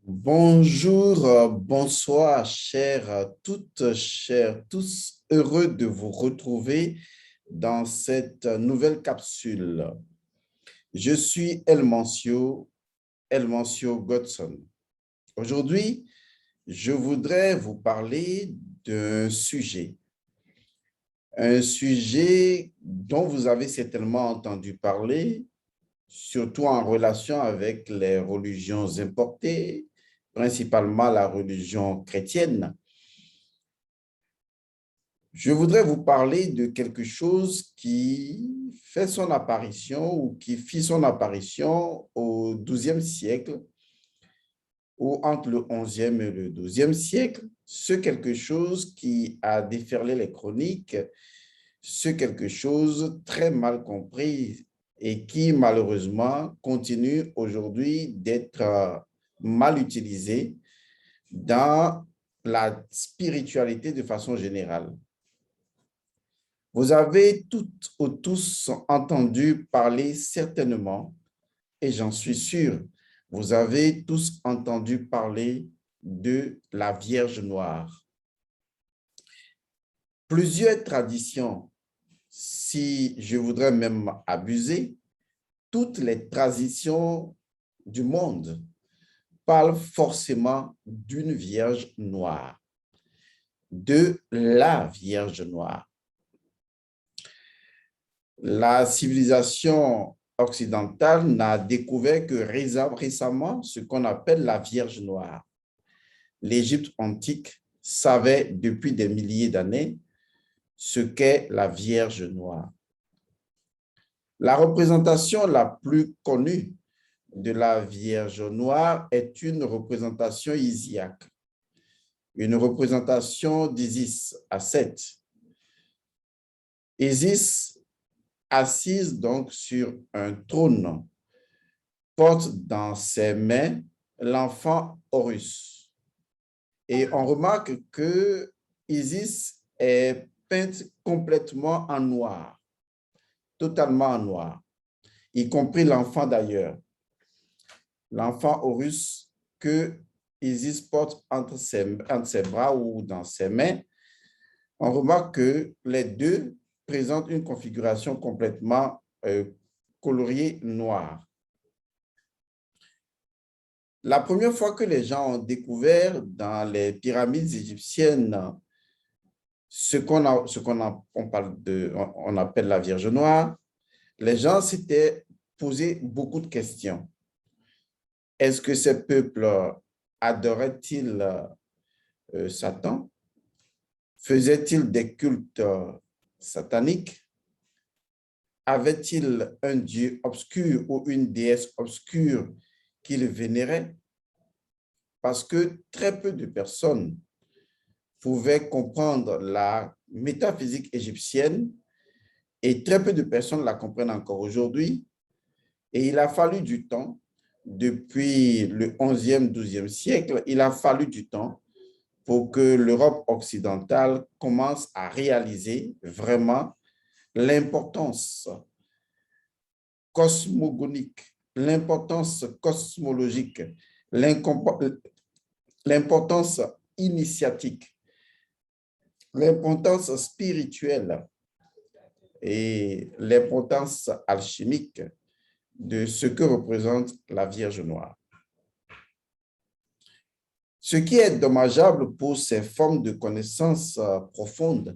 Bonjour, bonsoir, chères toutes, chers tous, heureux de vous retrouver dans cette nouvelle capsule. Je suis Elmancio Godson. Aujourd'hui, je voudrais vous parler d'un sujet dont vous avez certainement entendu parler, surtout en relation avec les religions importées, principalement la religion chrétienne. Je voudrais vous parler de quelque chose qui fait son apparition ou qui fit son apparition au XIIe siècle ou entre le XIe et le XIIe siècle. Ce quelque chose qui a déferlé les chroniques, ce quelque chose très mal compris et qui malheureusement continue aujourd'hui d'être mal utilisé dans la spiritualité de façon générale. Vous avez toutes ou tous entendu parler certainement, et j'en suis sûr, vous avez tous entendu parler de la Vierge Noire. Plusieurs traditions, si je voudrais même abuser, toutes les traditions du monde parlent forcément d'une Vierge Noire, de la Vierge Noire. La civilisation occidentale n'a découvert que récemment ce qu'on appelle la Vierge Noire. L'Égypte antique savait depuis des milliers d'années ce qu'est la Vierge Noire. La représentation la plus connue de la Vierge Noire est une représentation isiaque, une représentation d'Isis à Seth. Isis, assise donc sur un trône, porte dans ses mains l'enfant Horus. Et on remarque que Isis est peinte complètement en noir, totalement en noir, y compris l'enfant d'ailleurs. L'enfant Horus que Isis porte entre ses bras ou dans ses mains, on remarque que les deux présentent une configuration complètement coloriée noire. La première fois que les gens ont découvert dans les pyramides égyptiennes ce qu'on appelle la Vierge Noire, les gens s'étaient posé beaucoup de questions. Est-ce que ces peuples adoraient-ils Satan? Faisaient-ils des cultes sataniques? Avaient-ils un dieu obscur ou une déesse obscure qu'ils vénéraient? Parce que très peu de personnes pouvaient comprendre la métaphysique égyptienne et très peu de personnes la comprennent encore aujourd'hui. Et il a fallu du temps, depuis le 11e, 12e siècle, il a fallu du temps pour que l'Europe occidentale commence à réaliser vraiment l'importance cosmogonique, l'importance cosmologique, l'importance initiatique, l'importance spirituelle et l'importance alchimique de ce que représente la Vierge Noire. Ce qui est dommageable pour ces formes de connaissances profondes,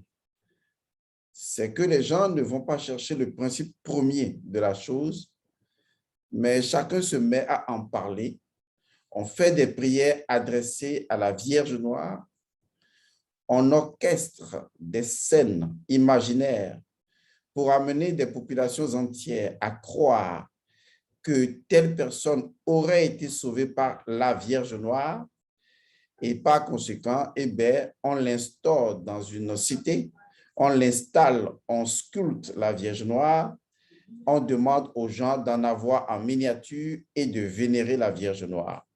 c'est que les gens ne vont pas chercher le principe premier de la chose, mais chacun se met à en parler. On fait des prières adressées à la Vierge Noire. On orchestre des scènes imaginaires pour amener des populations entières à croire que telle personne aurait été sauvée par la Vierge Noire et par conséquent, on l'instaure dans une cité, on l'installe, on sculpte la Vierge Noire, on demande aux gens d'en avoir en miniature et de vénérer la Vierge Noire.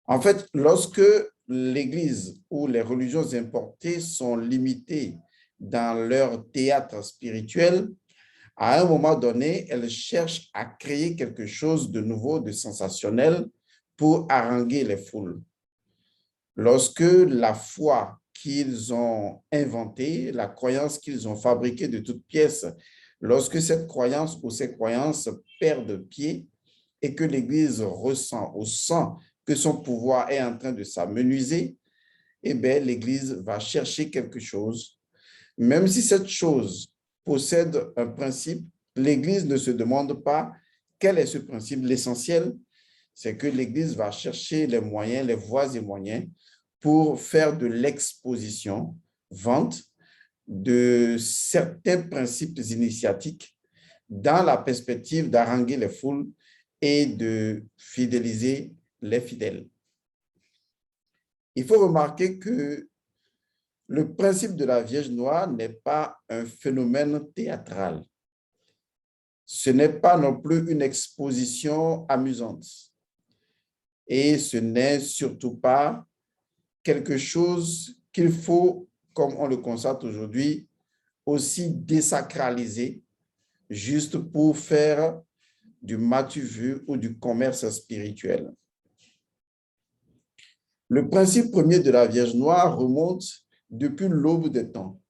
En fait, lorsque l'Église ou les religions importées sont limitées dans leur théâtre spirituel, à un moment donné, elles cherchent à créer quelque chose de nouveau, de sensationnel, pour haranguer les foules. Lorsque la foi qu'ils ont inventée, la croyance qu'ils ont fabriquée de toutes pièces, lorsque cette croyance ou ces croyances perdent pied et que l'Église ressent ou sent que son pouvoir est en train de s'amenuiser, eh bien, l'Église va chercher quelque chose. Même si cette chose possède un principe, l'Église ne se demande pas quel est ce principe. L'essentiel, c'est que l'Église va chercher les moyens, les voies et moyens pour faire de l'exposition, vente de certains principes initiatiques dans la perspective d'haranguer les foules et de fidéliser les fidèles. Il faut remarquer que le principe de la Vierge Noire n'est pas un phénomène théâtral. Ce n'est pas non plus une exposition amusante. Et ce n'est surtout pas quelque chose qu'il faut, comme on le constate aujourd'hui, aussi désacraliser juste pour faire du matu-vu ou du commerce spirituel. Le principe premier de la Vierge Noire remonte depuis l'aube des temps,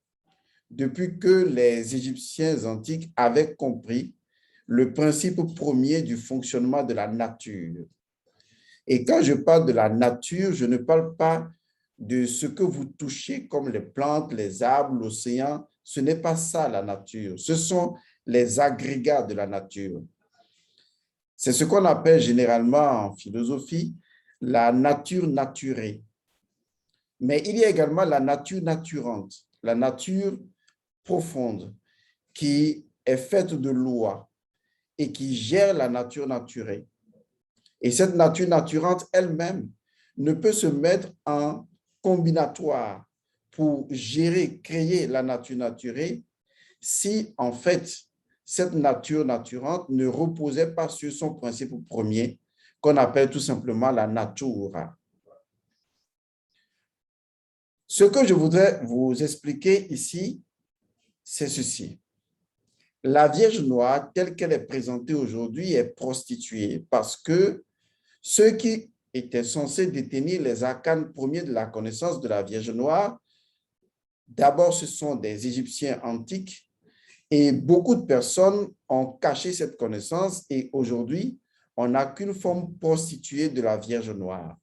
depuis que les Égyptiens antiques avaient compris le principe premier du fonctionnement de la nature. Et quand je parle de la nature, je ne parle pas de ce que vous touchez comme les plantes, les arbres, l'océan. Ce n'est pas ça la nature. Ce sont les agrégats de la nature. C'est ce qu'on appelle généralement en philosophie la nature naturée. Mais il y a également la nature naturante, la nature profonde qui est faite de lois et qui gère la nature naturée. Et cette nature naturante elle-même ne peut se mettre en combinatoire pour gérer, créer la nature naturée si en fait cette nature naturante ne reposait pas sur son principe premier qu'on appelle tout simplement la natura. Ce que je voudrais vous expliquer ici, c'est ceci. La Vierge Noire, telle qu'elle est présentée aujourd'hui, est prostituée parce que ceux qui étaient censés détenir les arcanes premiers de la connaissance de la Vierge Noire, d'abord, ce sont des Égyptiens antiques et beaucoup de personnes ont caché cette connaissance et aujourd'hui, on n'a qu'une forme prostituée de la Vierge Noire.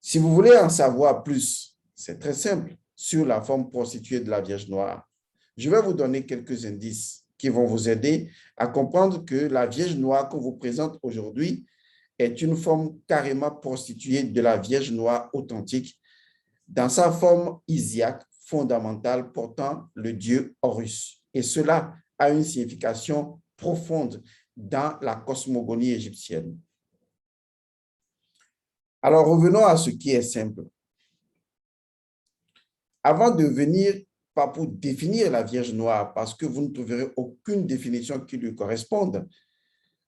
Si vous voulez en savoir plus, c'est très simple, sur la forme prostituée de la Vierge Noire, je vais vous donner quelques indices qui vont vous aider à comprendre que la Vierge Noire qu'on vous présente aujourd'hui est une forme carrément prostituée de la Vierge Noire authentique dans sa forme isiaque fondamentale portant le dieu Horus. Et cela a une signification profonde dans la cosmogonie égyptienne. Alors, revenons à ce qui est simple. Avant de venir, pas pour définir la Vierge Noire, parce que vous ne trouverez aucune définition qui lui corresponde,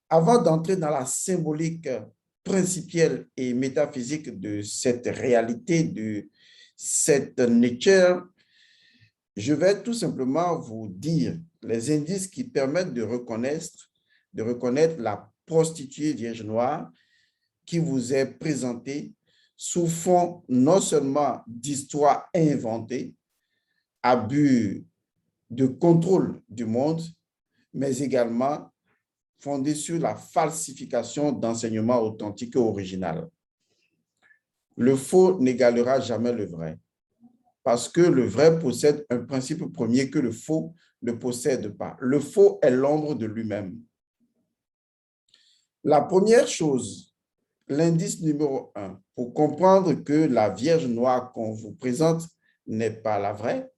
avant d'entrer dans la symbolique principielle et métaphysique de cette réalité, de cette nature, je vais tout simplement vous dire les indices qui permettent de reconnaître la prostituée Vierge Noire qui vous est présentée sous fond non seulement d'histoire inventée, abus de contrôle du monde, mais également fondée sur la falsification d'enseignements authentiques et originaux. Le faux n'égalera jamais le vrai, parce que le vrai possède un principe premier que le faux ne possède pas. Le faux est l'ombre de lui-même. La première chose, l'indice numéro 1, pour comprendre que la Vierge Noire qu'on vous présente n'est pas la vraie,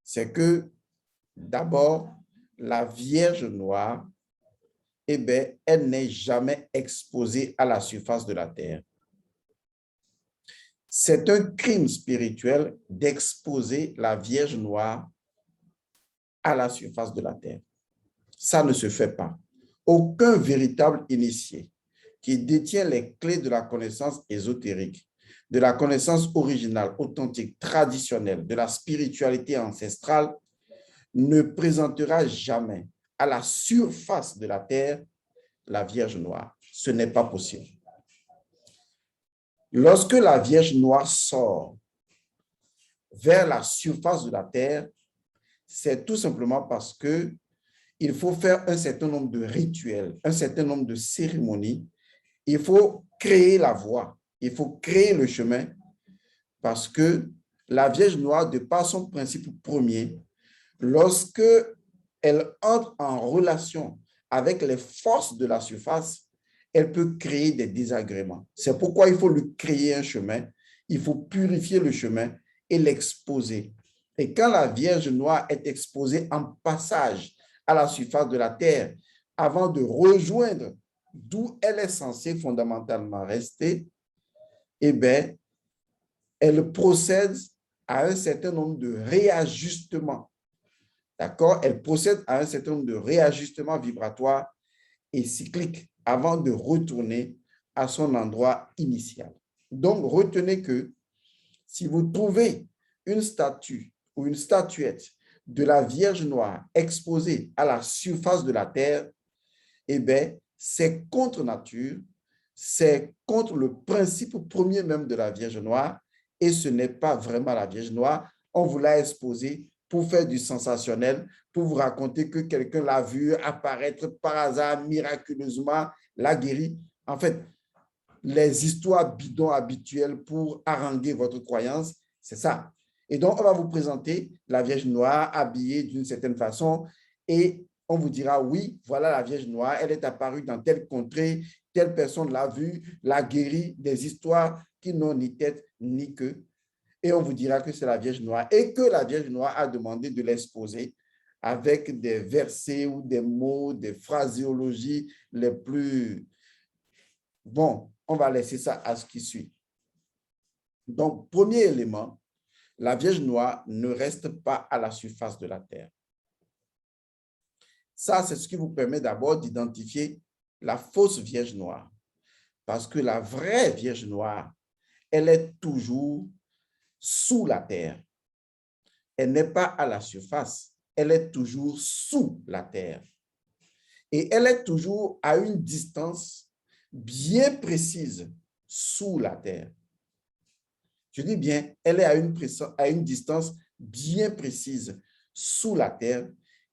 c'est que d'abord, la Vierge Noire, eh bien, elle n'est jamais exposée à la surface de la terre. C'est un crime spirituel d'exposer la Vierge Noire à la surface de la terre. Ça ne se fait pas. Aucun véritable initié qui détient les clés de la connaissance ésotérique, de la connaissance originale, authentique, traditionnelle, de la spiritualité ancestrale, ne présentera jamais à la surface de la terre la Vierge noire. Ce n'est pas possible. Lorsque la Vierge noire sort vers la surface de la terre, c'est tout simplement parce que il faut faire un certain nombre de rituels, un certain nombre de cérémonies. Il faut créer la voie, il faut créer le chemin parce que la Vierge noire, de par son principe premier, lorsque elle entre en relation avec les forces de la surface, elle peut créer des désagréments. C'est pourquoi il faut lui créer un chemin, il faut purifier le chemin et l'exposer. Et quand la Vierge noire est exposée en passage à la surface de la terre, avant de rejoindre d'où elle est censée fondamentalement rester, eh bien, elle procède à un certain nombre de réajustements. D'accord? Elle procède à un certain nombre de réajustements vibratoires et cycliques avant de retourner à son endroit initial. Donc, retenez que si vous trouvez une statue ou une statuette de la Vierge noire exposée à la surface de la terre, eh bien, c'est contre nature, c'est contre le principe premier même de la Vierge noire et ce n'est pas vraiment la Vierge noire. On vous l'a exposée pour faire du sensationnel, pour vous raconter que quelqu'un l'a vu apparaître par hasard, miraculeusement, l'a guéri. En fait, les histoires bidons habituelles pour haranguer votre croyance, c'est ça. Et donc, on va vous présenter la Vierge noire habillée d'une certaine façon et on vous dira, oui, voilà la Vierge noire, elle est apparue dans telle contrée, telle personne l'a vue, l'a guérie, des histoires qui n'ont ni tête ni queue. Et on vous dira que c'est la Vierge noire et que la Vierge noire a demandé de l'exposer avec des versets ou des mots, des phraséologies les plus... Bon, on va laisser ça à ce qui suit. Donc, premier élément, la Vierge noire ne reste pas à la surface de la terre. Ça, c'est ce qui vous permet d'abord d'identifier la fausse Vierge noire. Parce que la vraie Vierge noire, elle est toujours sous la terre. Elle n'est pas à la surface, elle est toujours sous la terre. Et elle est toujours à une distance bien précise sous la terre. Je dis bien, elle est à une distance bien précise sous la terre,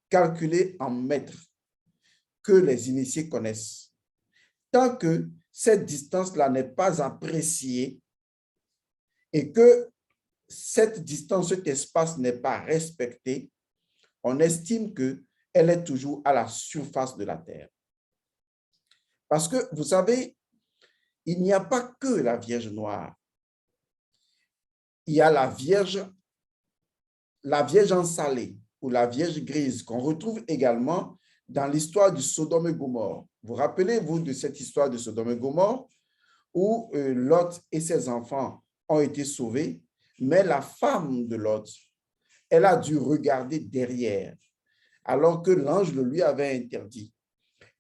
calculée en mètres, que les initiés connaissent. Tant que cette distance-là n'est pas appréciée et que cette distance, cet espace n'est pas respecté, on estime qu'elle est toujours à la surface de la terre. Parce que, vous savez, il n'y a pas que la Vierge noire. Il y a la Vierge ensalée ou la Vierge grise qu'on retrouve également dans l'histoire du Sodome et Gomorrhe. Vous rappelez-vous de cette histoire de Sodome et Gomorrhe où Lot et ses enfants ont été sauvés, mais la femme de Lot, elle a dû regarder derrière alors que l'ange le lui avait interdit.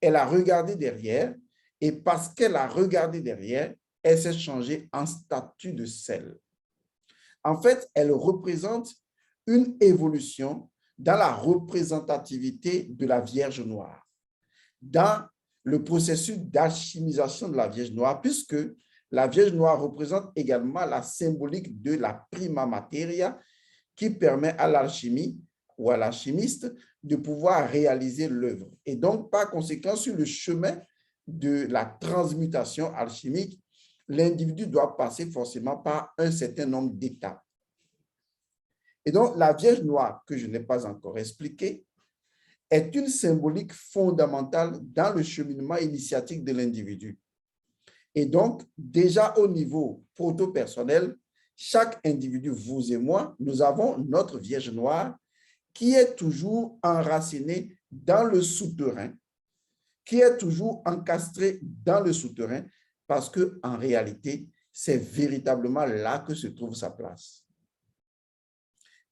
Elle a regardé derrière et parce qu'elle a regardé derrière, elle s'est changée en statue de sel. En fait, elle représente une évolution dans la représentativité de la Vierge noire, dans le processus d'alchimisation de la Vierge noire, puisque la Vierge noire représente également la symbolique de la prima materia qui permet à l'alchimie ou à l'alchimiste de pouvoir réaliser l'œuvre. Et donc, par conséquent, sur le chemin de la transmutation alchimique, l'individu doit passer forcément par un certain nombre d'étapes. Et donc, la Vierge noire, que je n'ai pas encore expliquée, est une symbolique fondamentale dans le cheminement initiatique de l'individu. Et donc, déjà au niveau proto-personnel, chaque individu, vous et moi, nous avons notre Vierge noire qui est toujours enracinée dans le souterrain, qui est toujours encastrée dans le souterrain, parce qu'en réalité, c'est véritablement là que se trouve sa place.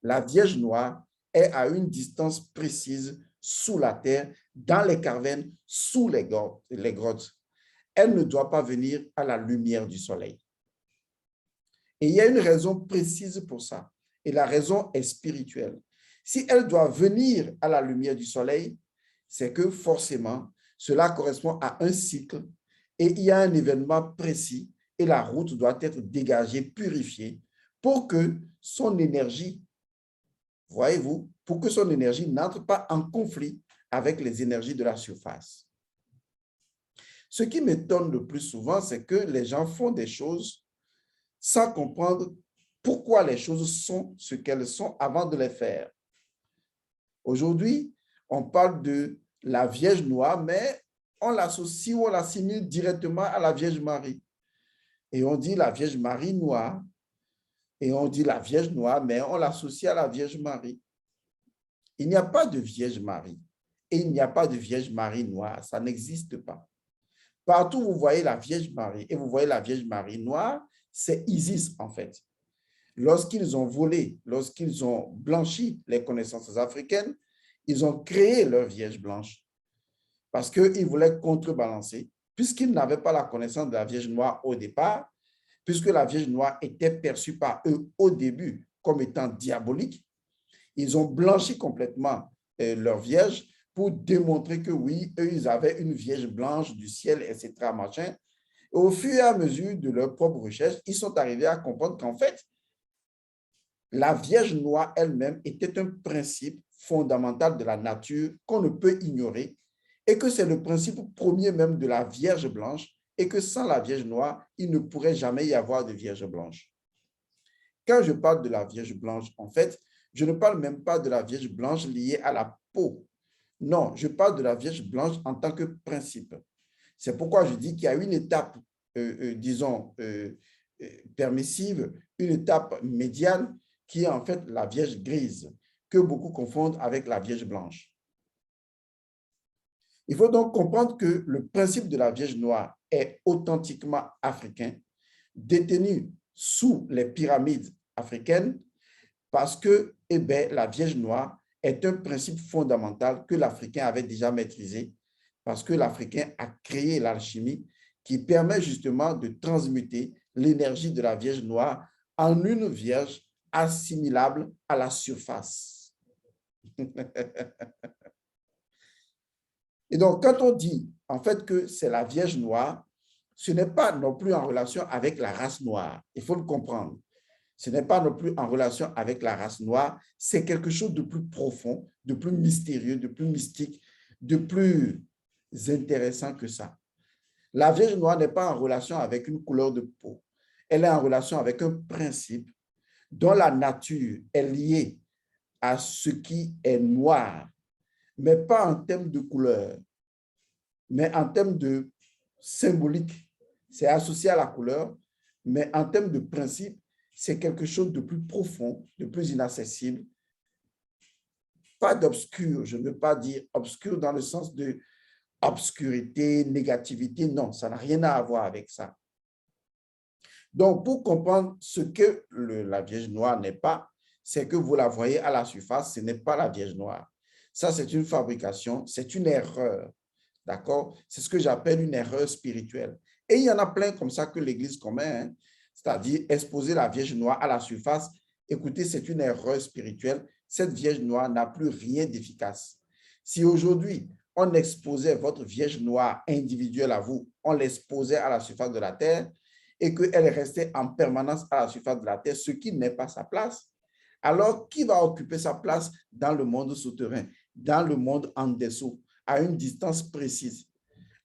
La Vierge noire est à une distance précise sous la terre, dans les cavernes, sous les grottes. Elle ne doit pas venir à la lumière du soleil. Et il y a une raison précise pour ça. Et la raison est spirituelle. Si elle doit venir à la lumière du soleil, c'est que forcément, cela correspond à un cycle et il y a un événement précis et la route doit être dégagée, purifiée pour que son énergie, voyez-vous, pour que son énergie n'entre pas en conflit avec les énergies de la surface. Ce qui m'étonne le plus souvent, c'est que les gens font des choses sans comprendre pourquoi les choses sont ce qu'elles sont avant de les faire. Aujourd'hui, on parle de la Vierge noire, mais on l'associe ou on l'assimile directement à la Vierge Marie. Et on dit la Vierge Marie noire, et on dit la Vierge noire, mais on l'associe à la Vierge Marie. Il n'y a pas de Vierge Marie et il n'y a pas de Vierge Marie noire, ça n'existe pas. Partout où vous voyez la Vierge Marie et vous voyez la Vierge Marie noire, c'est Isis en fait. Lorsqu'ils ont volé, lorsqu'ils ont blanchi les connaissances africaines, ils ont créé leur Vierge blanche parce qu'ils voulaient contrebalancer, puisqu'ils n'avaient pas la connaissance de la Vierge noire au départ, puisque la Vierge noire était perçue par eux au début comme étant diabolique. Ils ont blanchi complètement leur Vierge pour démontrer que oui, eux, ils avaient une Vierge blanche du ciel, etc. Machin. Et au fur et à mesure de leur propre recherche, ils sont arrivés à comprendre qu'en fait, la Vierge noire elle-même était un principe fondamental de la nature qu'on ne peut ignorer et que c'est le principe premier même de la Vierge blanche et que sans la Vierge noire, il ne pourrait jamais y avoir de Vierge blanche. Quand je parle de la Vierge blanche, en fait, je ne parle même pas de la Vierge blanche liée à la peau. Non, je parle de la Vierge blanche en tant que principe. C'est pourquoi je dis qu'il y a une étape, disons, permissive, une étape médiane qui est en fait la Vierge grise, que beaucoup confondent avec la Vierge blanche. Il faut donc comprendre que le principe de la Vierge noire est authentiquement africain, détenu sous les pyramides africaines, parce que la Vierge noire est un principe fondamental que l'Africain avait déjà maîtrisé, parce que l'Africain a créé l'alchimie qui permet justement de transmuter l'énergie de la Vierge noire en une Vierge assimilable à la surface. Et donc, quand on dit en fait que c'est la Vierge noire, ce n'est pas non plus en relation avec la race noire. Il faut le comprendre. Ce n'est pas non plus en relation avec la race noire, c'est quelque chose de plus profond, de plus mystérieux, de plus mystique, de plus intéressant que ça. La Vierge noire n'est pas en relation avec une couleur de peau. Elle est en relation avec un principe dont la nature est liée à ce qui est noir, mais pas en termes de couleur, mais en termes de symbolique. C'est associé à la couleur, mais en termes de principe, c'est quelque chose de plus profond, de plus inaccessible. Pas d'obscur, je ne veux pas dire obscur dans le sens de obscurité, négativité, non, ça n'a rien à voir avec ça. Donc, pour comprendre ce que la Vierge noire n'est pas, c'est que vous la voyez à la surface, ce n'est pas la Vierge noire. Ça, c'est une fabrication, c'est une erreur, d'accord? C'est ce que j'appelle une erreur spirituelle. Et il y en a plein comme ça que l'Église commet, hein? C'est-à-dire exposer la Vierge noire à la surface. Écoutez, c'est une erreur spirituelle. Cette Vierge noire n'a plus rien d'efficace. Si aujourd'hui, on exposait votre Vierge noire individuelle à vous, on l'exposait à la surface de la terre et qu'elle restait en permanence à la surface de la terre, ce qui n'est pas sa place, alors qui va occuper sa place dans le monde souterrain, dans le monde en dessous, à une distance précise?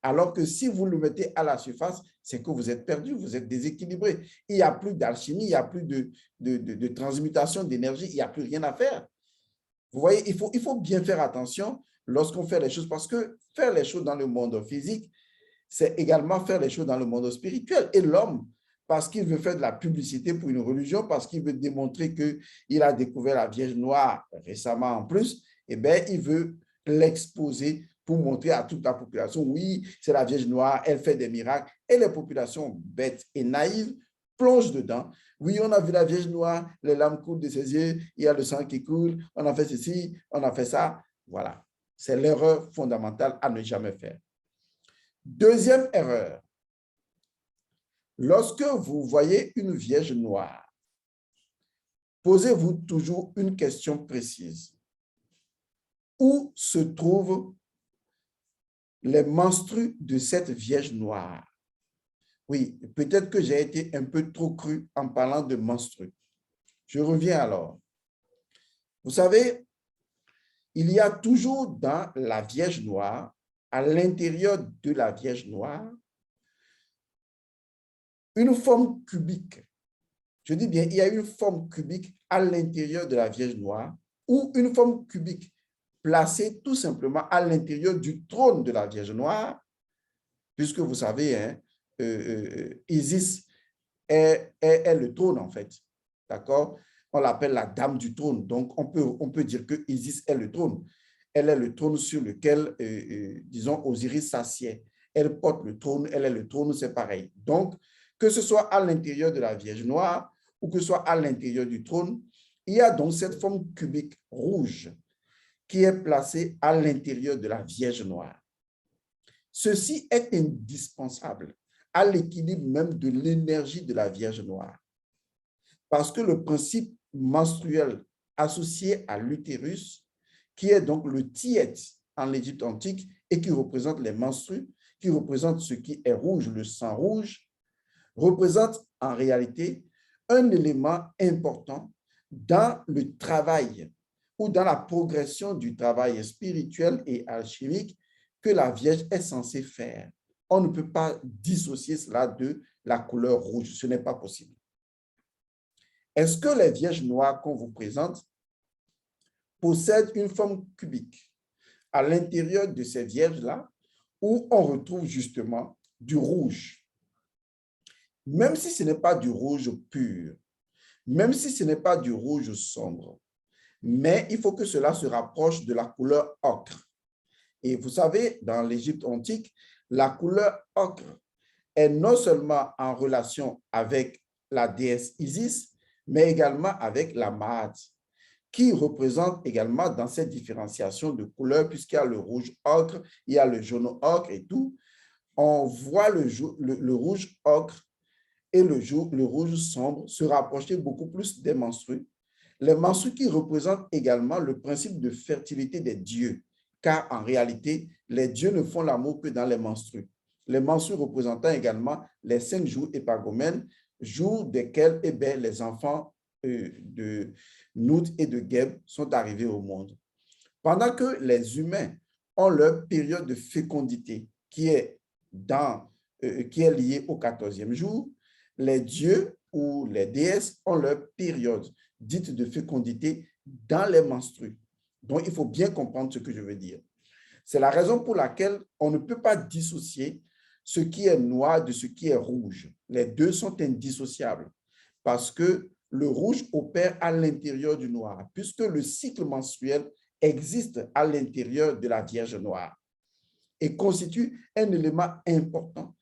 Alors que si vous le mettez à la surface, c'est que vous êtes perdu, vous êtes déséquilibré. Il n'y a plus d'alchimie, il n'y a plus de transmutation d'énergie, il n'y a plus rien à faire. Vous voyez, il faut bien faire attention lorsqu'on fait les choses, parce que faire les choses dans le monde physique, c'est également faire les choses dans le monde spirituel. Et l'homme, parce qu'il veut faire de la publicité pour une religion, parce qu'il veut démontrer qu'il a découvert la Vierge noire récemment en plus, eh bien, il veut l'exposer pour montrer à toute la population, oui, c'est la Vierge noire, elle fait des miracles. Et les populations bêtes et naïves plongent dedans. Oui, on a vu la Vierge noire, les larmes coulent de ses yeux, il y a le sang qui coule, on a fait ceci, on a fait ça. Voilà, c'est l'erreur fondamentale à ne jamais faire. Deuxième erreur, lorsque vous voyez une Vierge noire, posez-vous toujours une question précise. Où se trouve les menstrues de cette Vierge noire. Oui, peut-être que j'ai été un peu trop cru en parlant de menstrues. Je reviens alors. Vous savez, il y a toujours dans la Vierge noire, à l'intérieur de la Vierge noire, une forme cubique. Je dis bien, il y a une forme cubique à l'intérieur de la Vierge noire ou une forme cubique placée tout simplement à l'intérieur du trône de la Vierge noire, puisque vous savez, hein, Isis est le trône en fait, d'accord? On l'appelle la dame du trône, donc on peut dire que Isis est le trône. Elle est le trône sur lequel, disons, Osiris s'assied. Elle porte le trône, elle est le trône, c'est pareil. Donc, que ce soit à l'intérieur de la Vierge noire ou que ce soit à l'intérieur du trône, il y a donc cette forme cubique rouge qui est placée à l'intérieur de la Vierge noire. Ceci est indispensable à l'équilibre même de l'énergie de la Vierge noire. Parce que le principe menstruel associé à l'utérus, qui est donc le tiet en l'Égypte antique et qui représente les menstrues, qui représente ce qui est rouge, le sang rouge, représente en réalité un élément important dans le travail ou dans la progression du travail spirituel et alchimique que la Vierge est censée faire. On ne peut pas dissocier cela de la couleur rouge, ce n'est pas possible. Est-ce que les Vierges noires qu'on vous présente possèdent une forme cubique à l'intérieur de ces Vierges-là où on retrouve justement du rouge? Même si ce n'est pas du rouge pur, même si ce n'est pas du rouge sombre, mais il faut que cela se rapproche de la couleur ocre. Et vous savez, dans l'Égypte antique, la couleur ocre est non seulement en relation avec la déesse Isis, mais également avec la Maat, qui représente également dans cette différenciation de couleurs, puisqu'il y a le rouge ocre, il y a le jaune ocre et tout. On voit le rouge ocre et le rouge sombre se rapprocher beaucoup plus des menstrues. Les menstrues qui représentent également le principe de fertilité des dieux, car en réalité, les dieux ne font l'amour que dans les menstrues. Les menstrues représentant également les 5 jours épagomènes, jours desquels les enfants de Nout et de Geb sont arrivés au monde. Pendant que les humains ont leur période de fécondité qui est liée au 14e jour, les dieux ou les déesses ont leur période dite de fécondité dans les menstrues. Donc, il faut bien comprendre ce que je veux dire. C'est la raison pour laquelle on ne peut pas dissocier ce qui est noir de ce qui est rouge. Les deux sont indissociables parce que le rouge opère à l'intérieur du noir, puisque le cycle menstruel existe à l'intérieur de la Vierge noire et constitue un élément important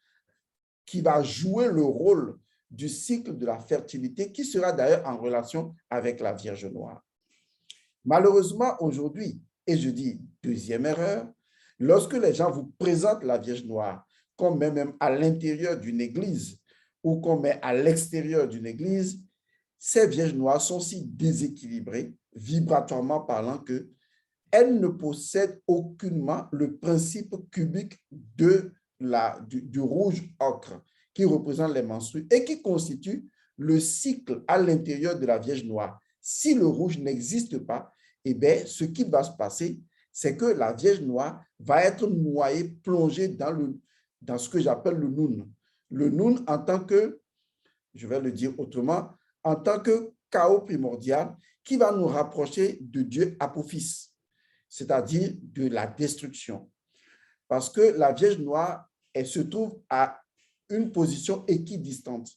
qui va jouer le rôle du cycle de la fertilité, qui sera d'ailleurs en relation avec la Vierge noire. Malheureusement, aujourd'hui, et je dis deuxième erreur, lorsque les gens vous présentent la Vierge noire qu'on met même à l'intérieur d'une église ou qu'on met à l'extérieur d'une église, ces Vierges noires sont si déséquilibrées, vibratoirement parlant, qu'elles ne possèdent aucunement le principe cubique du rouge ocre qui représente les menstrues et qui constitue le cycle à l'intérieur de la Vierge noire. Si le rouge n'existe pas, eh bien, ce qui va se passer, c'est que la Vierge noire va être noyée, plongée dans ce que j'appelle le Noun. Le Noun en tant que, je vais le dire autrement, en tant que chaos primordial qui va nous rapprocher de Dieu Apophis, c'est-à-dire de la destruction. Parce que la Vierge noire, elle se trouve à une position équidistante.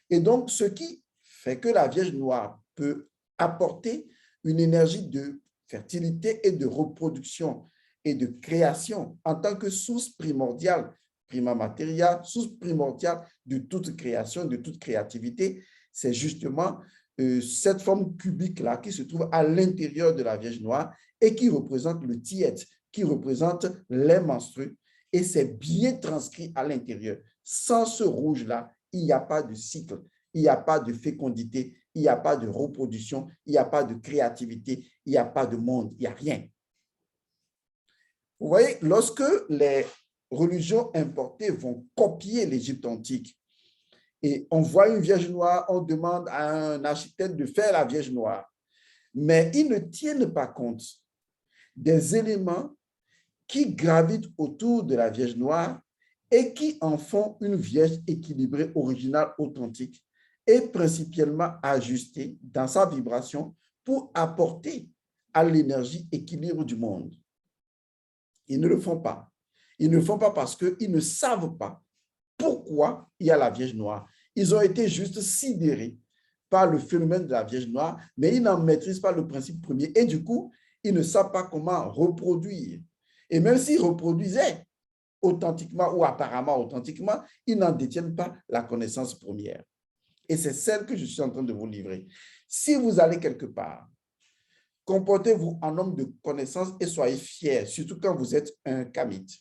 Et donc, ce qui fait que la Vierge noire peut apporter une énergie de fertilité et de reproduction et de création en tant que source primordiale, prima materia, source primordiale de toute création, de toute créativité, c'est justement cette forme cubique-là qui se trouve à l'intérieur de la Vierge noire et qui représente le tiet, qui représente les menstrues, et c'est bien transcrit à l'intérieur. Sans ce rouge-là, il n'y a pas de cycle, il n'y a pas de fécondité, il n'y a pas de reproduction, il n'y a pas de créativité, il n'y a pas de monde, il n'y a rien. Vous voyez, lorsque religions importées vont copier l'Égypte antique. Et on voit une Vierge noire, on demande à un architecte de faire la Vierge noire. Mais ils ne tiennent pas compte des éléments qui gravitent autour de la Vierge noire et qui en font une Vierge équilibrée, originale, authentique et principalement ajustée dans sa vibration pour apporter à l'énergie équilibre du monde. Ils ne le font pas. Ils ne le font pas parce qu'ils ne savent pas pourquoi il y a la Vierge noire. Ils ont été juste sidérés par le phénomène de la Vierge noire, mais ils n'en maîtrisent pas le principe premier. Et du coup, ils ne savent pas comment reproduire. Et même s'ils reproduisaient authentiquement ou apparemment authentiquement, ils n'en détiennent pas la connaissance première. Et c'est celle que je suis en train de vous livrer. Si vous allez quelque part, comportez-vous en homme de connaissance et soyez fiers, surtout quand vous êtes un kamite.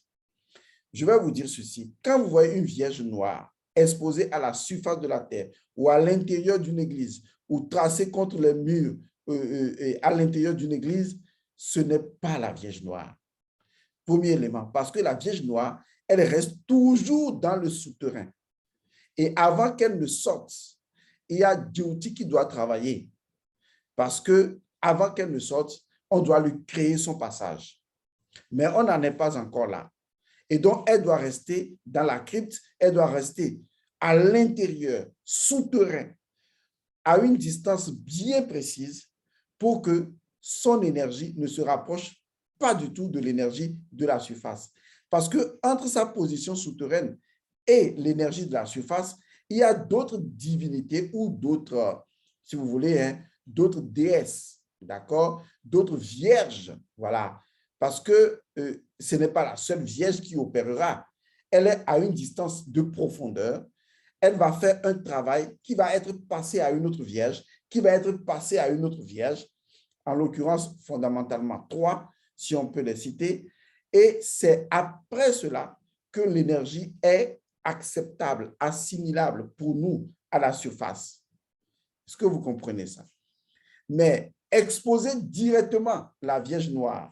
Je vais vous dire ceci. Quand vous voyez une Vierge noire exposée à la surface de la terre ou à l'intérieur d'une église ou tracée contre les murs à l'intérieur d'une église, ce n'est pas la Vierge noire. Premier élément, parce que la Vierge noire, elle reste toujours dans le souterrain. Et avant qu'elle ne sorte, il y a Djouti qui doit travailler. Parce que avant qu'elle ne sorte, on doit lui créer son passage. Mais on n'en est pas encore là. Et donc, elle doit rester dans la crypte, elle doit rester à l'intérieur, souterrain, à une distance bien précise pour que son énergie ne se rapproche pas du tout de l'énergie de la surface. Parce que entre sa position souterraine et l'énergie de la surface, il y a d'autres divinités ou d'autres, si vous voulez, hein, d'autres déesses, d'accord, d'autres vierges, voilà. Parce que ce n'est pas la seule vierge qui opérera. Elle est à une distance de profondeur. Elle va faire un travail qui va être passé à une autre vierge, qui va être passé à une autre vierge, en l'occurrence fondamentalement 3, si on peut les citer. Et c'est après cela que l'énergie est acceptable, assimilable pour nous à la surface. Est-ce que vous comprenez ça? Mais exposer directement la Vierge noire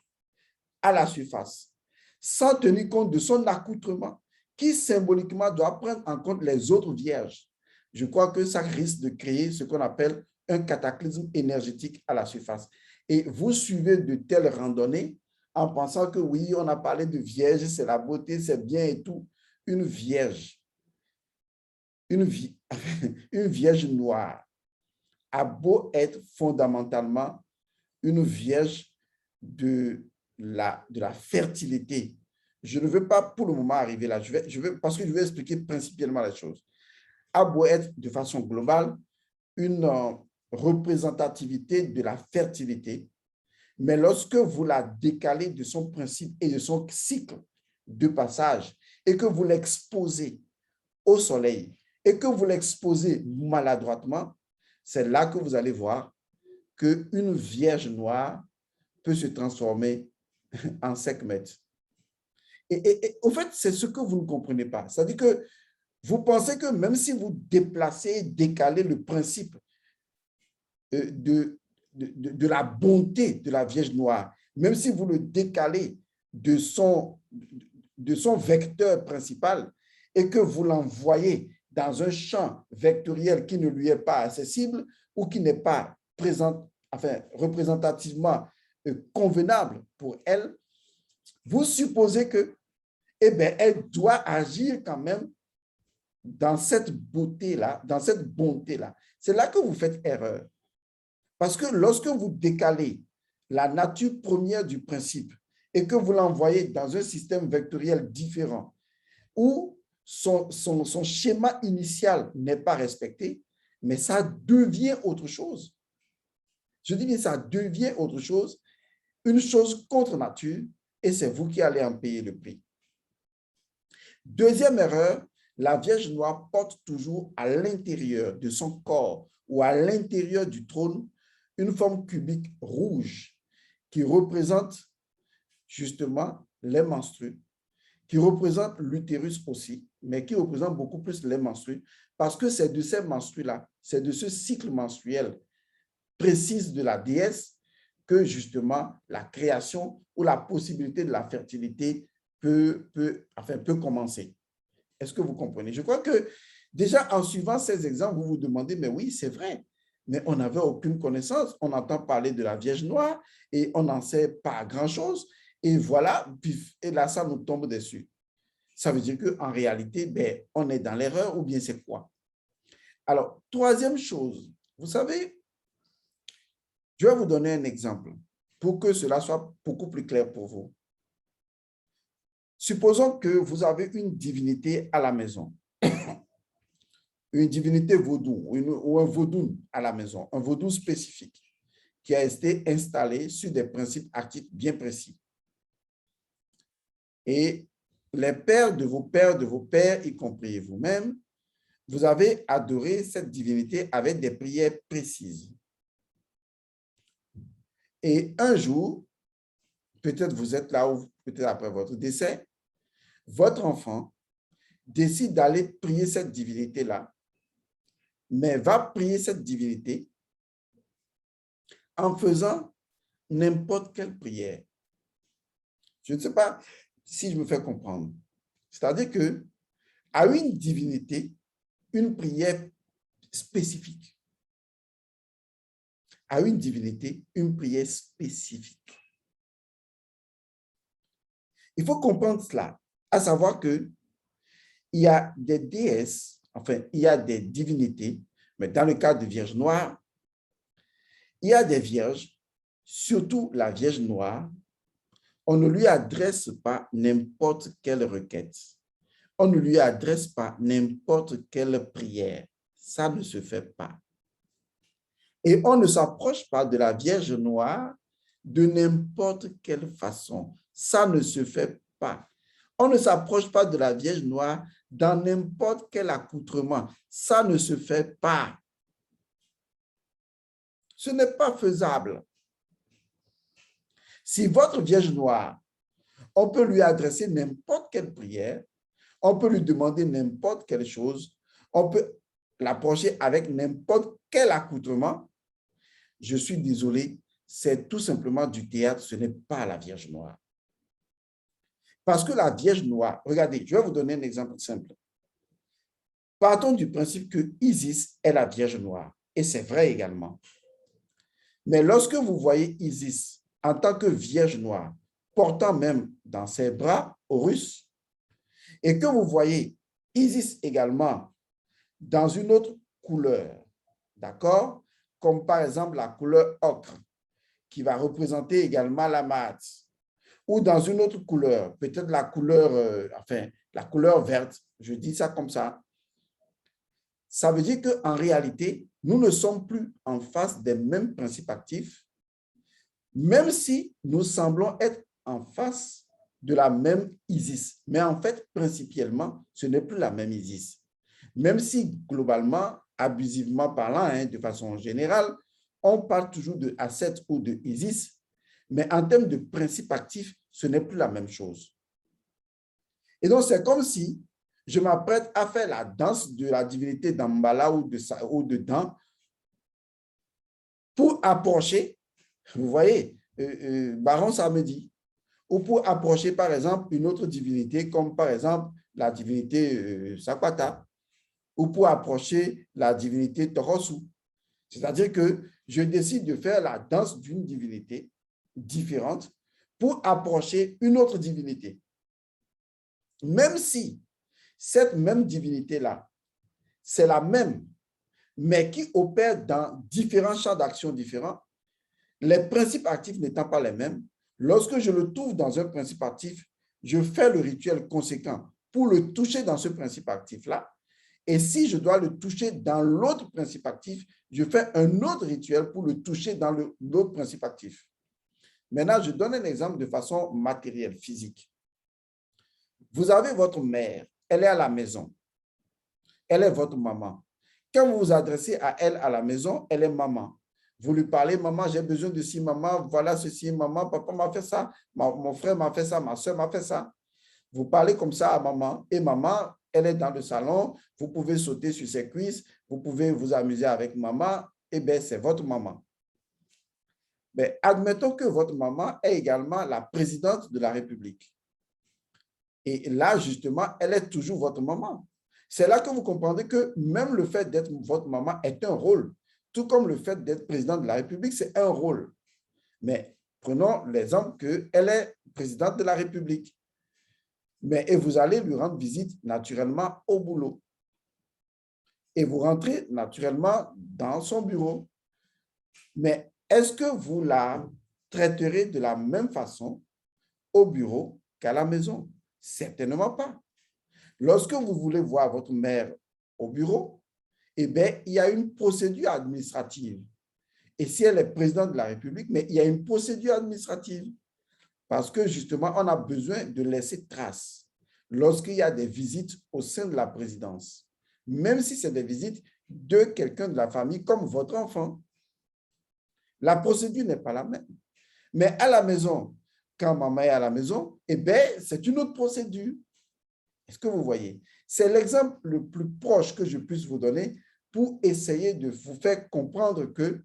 à la surface, sans tenir compte de son accoutrement, qui symboliquement doit prendre en compte les autres vierges, je crois que ça risque de créer ce qu'on appelle un cataclysme énergétique à la surface. Et vous suivez de telles randonnées en pensant que oui, on a parlé de vierge, c'est la beauté, c'est bien et tout. Une vierge, une vierge noire a beau être fondamentalement une vierge de la fertilité. Je ne veux pas pour le moment arriver là, parce que je vais expliquer principalement la chose. A beau être de façon globale une représentativité de la fertilité, mais lorsque vous la décalez de son principe et de son cycle de passage et que vous l'exposez au soleil et que vous l'exposez maladroitement, c'est là que vous allez voir qu'une vierge noire peut se transformer en sekhmet. Et au fait, c'est ce que vous ne comprenez pas. C'est-à-dire que vous pensez que même si vous déplacez, décalez le principe de la bonté de la Vierge noire, même si vous le décalez de son vecteur principal et que vous l'envoyez dans un champ vectoriel qui ne lui est pas accessible ou qui n'est pas représentativement convenable pour elle, vous supposez que, eh bien, elle doit agir quand même dans cette beauté-là, dans cette bonté-là. C'est là que vous faites erreur. Parce que lorsque vous décalez la nature première du principe et que vous l'envoyez dans un système vectoriel différent où son schéma initial n'est pas respecté, mais ça devient autre chose. Je dis bien ça devient autre chose, une chose contre nature, et c'est vous qui allez en payer le prix. Deuxième erreur, la Vierge noire porte toujours à l'intérieur de son corps ou à l'intérieur du trône une forme cubique rouge qui représente justement les menstrues, qui représente l'utérus aussi, mais qui représente beaucoup plus les menstrues, parce que c'est de ces menstrues-là, c'est de ce cycle menstruel précise de la déesse que justement la création ou la possibilité de la fertilité peut commencer. Est-ce que vous comprenez? Je crois que déjà, en suivant ces exemples, vous vous demandez, mais oui, c'est vrai, mais on n'avait aucune connaissance. On entend parler de la Vierge noire et on n'en sait pas grand-chose. Et voilà, et là, ça nous tombe dessus. Ça veut dire qu'en réalité, ben, on est dans l'erreur ou bien c'est quoi? Alors, troisième chose, vous savez, je vais vous donner un exemple pour que cela soit beaucoup plus clair pour vous. Supposons que vous avez une divinité à la maison, une divinité vaudou ou un vaudou à la maison, un vaudou spécifique qui a été installé sur des principes actifs bien précis. Et les pères de vos pères, y compris vous-même, vous avez adoré cette divinité avec des prières précises. Et un jour, peut-être vous êtes là ou peut-être après votre décès, votre enfant décide d'aller prier cette divinité-là, mais va prier cette divinité en faisant n'importe quelle prière. Je ne sais pas si je me fais comprendre. C'est-à-dire que à une divinité, une prière spécifique. À une divinité, une prière spécifique. Il faut comprendre cela, à savoir que il y a des déesses, enfin, il y a des divinités, mais dans le cas de Vierge noire, il y a des vierges, surtout la Vierge noire, on ne lui adresse pas n'importe quelle requête. On ne lui adresse pas n'importe quelle prière. Ça ne se fait pas. Et on ne s'approche pas de la Vierge noire de n'importe quelle façon. Ça ne se fait pas. On ne s'approche pas de la Vierge noire dans n'importe quel accoutrement. Ça ne se fait pas. Ce n'est pas faisable. Si votre Vierge noire, on peut lui adresser n'importe quelle prière, on peut lui demander n'importe quelle chose, on peut l'approcher avec n'importe quel accoutrement, je suis désolé, c'est tout simplement du théâtre, ce n'est pas la Vierge noire. Parce que la Vierge noire, regardez, je vais vous donner un exemple simple. Partons du principe que Isis est la Vierge noire, et c'est vrai également. Mais lorsque vous voyez Isis en tant que Vierge noire, portant même dans ses bras Horus, et que vous voyez Isis également dans une autre couleur, d'accord? Comme par exemple la couleur ocre, qui va représenter également la mat, ou dans une autre couleur, peut-être la couleur, la couleur verte, je dis ça comme ça. Ça veut dire qu'en réalité, nous ne sommes plus en face des mêmes principes actifs, même si nous semblons être en face de la même Isis. Mais en fait, principiellement, ce n'est plus la même Isis. Même si globalement, abusivement parlant, de façon générale, on parle toujours de Asset ou de Isis, mais en termes de principe actif, ce n'est plus la même chose. Et donc, c'est comme si je m'apprête à faire la danse de la divinité d'Ambala ou de Dan pour approcher, vous voyez, Baron Samedi, ou pour approcher, par exemple, une autre divinité, comme par exemple la divinité Sakwata, ou pour approcher la divinité Torosu. C'est-à-dire que je décide de faire la danse d'une divinité différente pour approcher une autre divinité. Même si cette même divinité-là, c'est la même, mais qui opère dans différents champs d'action différents, les principes actifs n'étant pas les mêmes, lorsque je le trouve dans un principe actif, je fais le rituel conséquent pour le toucher dans ce principe actif-là. Et si je dois le toucher dans l'autre principe actif, je fais un autre rituel pour le toucher dans l'autre principe actif. Maintenant, je donne un exemple de façon matérielle, physique. Vous avez votre mère, elle est à la maison. Elle est votre maman. Quand vous vous adressez à elle à la maison, elle est maman. Vous lui parlez, maman, j'ai besoin de ci, maman, voilà ceci, maman, papa m'a fait ça, mon frère m'a fait ça, ma soeur m'a fait ça. Vous parlez comme ça à maman et maman, elle est dans le salon, vous pouvez sauter sur ses cuisses, vous pouvez vous amuser avec maman, et bien c'est votre maman. Mais admettons que votre maman est également la présidente de la République. Et là, justement, elle est toujours votre maman. C'est là que vous comprendrez que même le fait d'être votre maman est un rôle, tout comme le fait d'être président de la République, c'est un rôle. Mais prenons l'exemple qu'elle est présidente de la République. Et vous allez lui rendre visite naturellement au boulot. Et vous rentrez naturellement dans son bureau. Mais est-ce que vous la traiterez de la même façon au bureau qu'à la maison? Certainement pas. Lorsque vous voulez voir votre mère au bureau, eh bien, il y a une procédure administrative. Et si elle est présidente de la République, mais il y a une procédure administrative parce que justement, on a besoin de laisser trace lorsqu'il y a des visites au sein de la présidence, même si c'est des visites de quelqu'un de la famille comme votre enfant. La procédure n'est pas la même. Mais à la maison, quand maman est à la maison, eh bien, c'est une autre procédure. Est-ce que vous voyez? C'est l'exemple le plus proche que je puisse vous donner pour essayer de vous faire comprendre que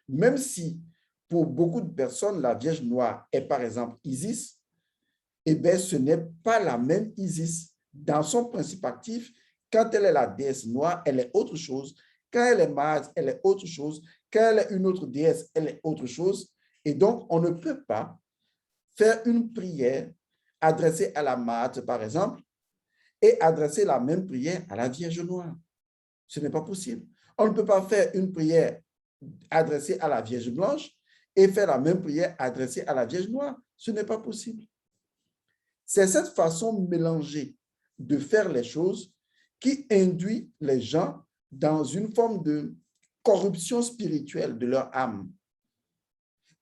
même si pour beaucoup de personnes, la Vierge noire est par exemple Isis, eh bien, ce n'est pas la même Isis. Dans son principe actif, quand elle est la déesse noire, elle est autre chose. Quand elle est Mars, elle est autre chose. Quand elle est une autre déesse, elle est autre chose. Et donc, on ne peut pas faire une prière adressée à la Mars, par exemple, et adresser la même prière à la Vierge noire. Ce n'est pas possible. On ne peut pas faire une prière adressée à la Vierge blanche et faire la même prière adressée à la Vierge noire. Ce n'est pas possible. C'est cette façon mélangée de faire les choses qui induit les gens dans une forme de corruption spirituelle de leur âme.